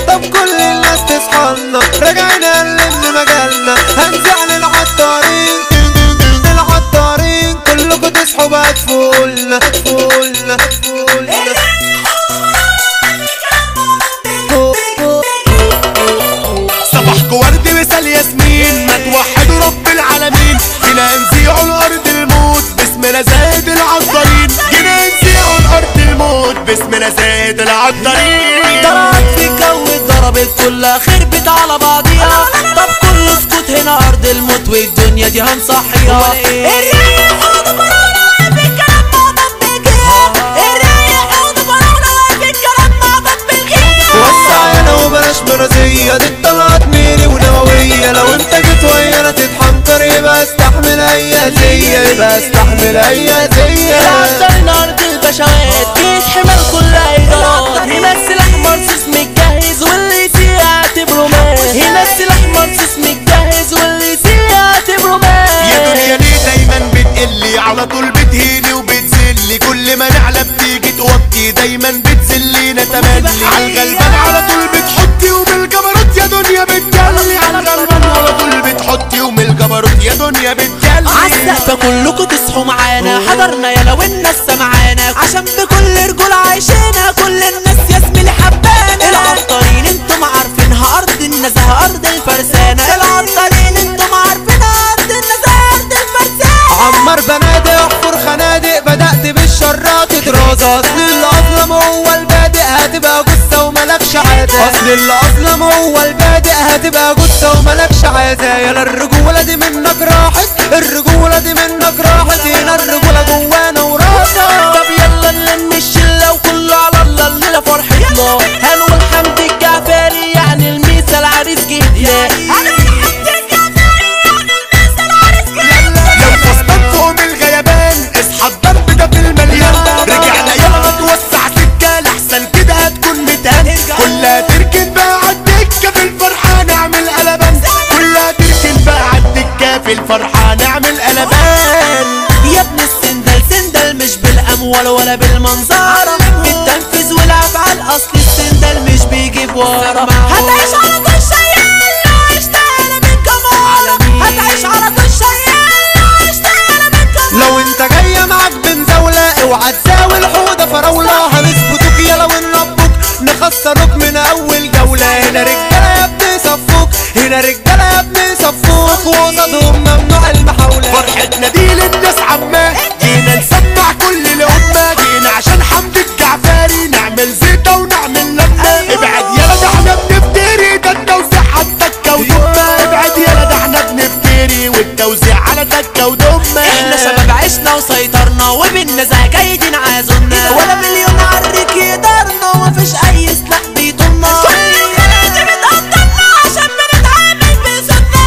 طب كل الناس تصحالنا رجعنا نلم مجالنا هنزعل العطارين كلكم تصحوا بقى تفولنا صباحكوا ورد مثال ياسمين ما توحدوا رب العالمين جينا نزيعوا الارض الموت باسمنا زايد العطارين جينا نزيعوا الارض الموت باسمنا زايد العطارين طلعت في الجو اتضربت كلها خربت على بعضيها طب كله اسكت هنا ارض الموت والدنيا دي هنصحيها وسعنا وبلاش مرازية دي الطلعت ميري ونووية لو انت جيت ويانا تتحنطر يبقى استحمل اي اذية العطارين ارض البشوات جيت حمل كلها ايجارات هنا السلاح مرصوص متجهز واللي يسيء اعتبره مات هنا السلاح مرصوص متجهز واللي يسيء اعتبره مات يا دنيا ليه دايما بتقلي على طول بتهيني وبتذلي كل ما نعلى بتيجي توطي دايما بتذلينا تملي عالغلبان على طول بتحطي وبالجبروت يا دنيا بتجلي عالغلبان على طول بتحطي وبالجبروت يا دنيا بتجلي عالسقف كلكوا تصحوا معانا حضرنا يا لو الناس سمعانا عشان بكل رجول عايشينا كل الناس يا زميلي حبانا العطارين انتم عارفينها ارض النزاهه ارض الفرسانه العطارين انتم عارفينها ارض النزاهه ارض الفرسانه عمر بنادق احفر خنادق بدأت بالشرات دراسة اصل اللي اظلم هو البادئ هتبقى جثة وملكش عادة هتبقى جثة وملكش عادة يلا الرجولة دي منك راحت هنا الرجولة جوانا وراسة طب يلا نلم الشله وكله على الله الليله فرحتنا هنقول حمد الجعفري يعني الميسا العريس جهدنا لو فصلت فوق الغيبان اصحى الضرب ده في المليان رجعنا يلا توسع سكه لحسن كده هتكون متهان كلها تركن بقى عالدكه في الفرحه نعمل قلبان كلها تركن بقى عالدكه في الفرحه نعمل قلبان يا ابن السندل مش بالاموال ولا بالمنظره بالتنفيذ والافعال اصل السندل مش بيجيب ورا هتعيش على طول شيال لو عشت انا من كمارة هتعيش على طول شيال لو عشت انا من كمارة لو انت جاية معاك بنزولة اوعى تزاول حودة فراولة هنثبتوك يلا ونربوك نخسروك من اول جولة هنا رجالة يا ابني صفوك وقصادهم ممنوع المحاولة فرحتنا دي للناس عماه جينا نسمع كل الامه جينا عشان حمد الجعفري نعمل زيطه ونعمل لمه ابعد يلا ده احنا بنفتري ده التوزيع على التكه ودمه ابعد يلا ده احنا بنفتري والتوزيع على تكه ودمه احنا شباب عشنا وسيطرنا وبالنزاهه جايدين عازمنا ولا مليون عرك يقدرنا ومفيش اي سلاح بيطولنا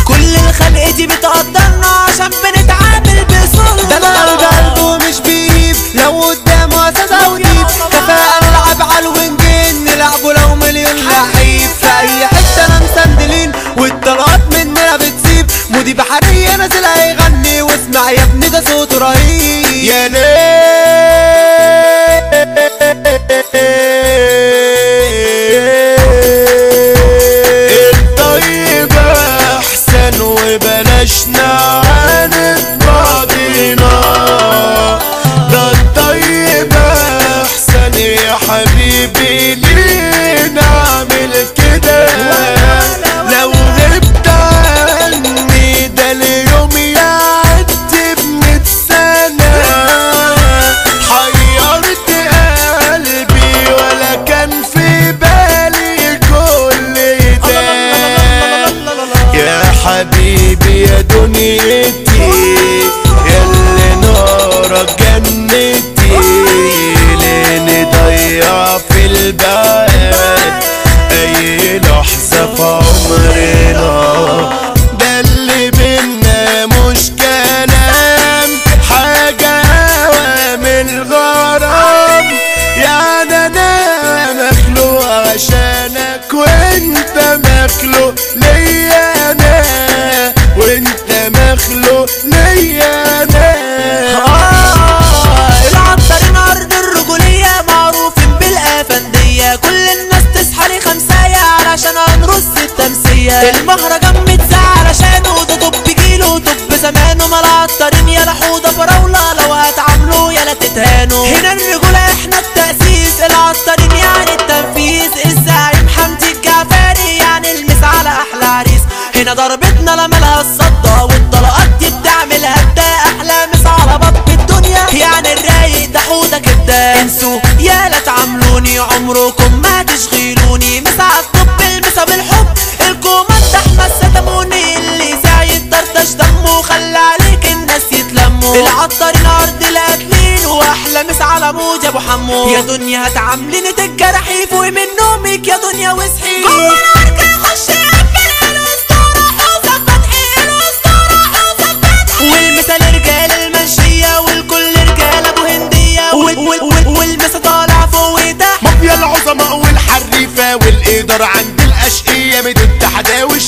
كل الخلق دي بتقدرنا عشان بنتعامل بسلطة ده القلب قلبه مش بيجيب لو قدامه اسد او ديب كفاءة نلعب على الوينجين نلعبه لو مليون لعيب في اي حتة انا مسندلين والطلقات مننا بتسيب مودي بحرية نازل هيغني واسمع يا ابني ده صوته رهيب يا ليه الطيب احسن وبلاش نعاند بعضينا ده الطيب احسن يا حبيبي ليه نعمل كده لو غبت عني ده اليوم يعدي ب100 سنة حيرت قلبي ولا كان في بالي كل ده يا حبيبي يا دنيتي ياللي نارك جنتي ليه نضيع في البعاد اي لحظة في عمرنا ده اللي بينا مش كلام حاجة من غرام يعني انا مخلوق عشانك وانت مخلوق ليا انا وانت مخلوق ليا انا غموج ابو حمود. يا دنيا هتعامليني تتجرحي فوق من نومك يا دنيا واصحي. جوه الوركة يخش يقبل الاسطورة حوزة فتحي الاسطورة حوزة فتحي. والمثال رجال المنشية والكل رجال ابو هندية والمثال طالع فوق وتحت. مافيا العظماء والحريفة والإدارة عند الأشقية من التحداوي.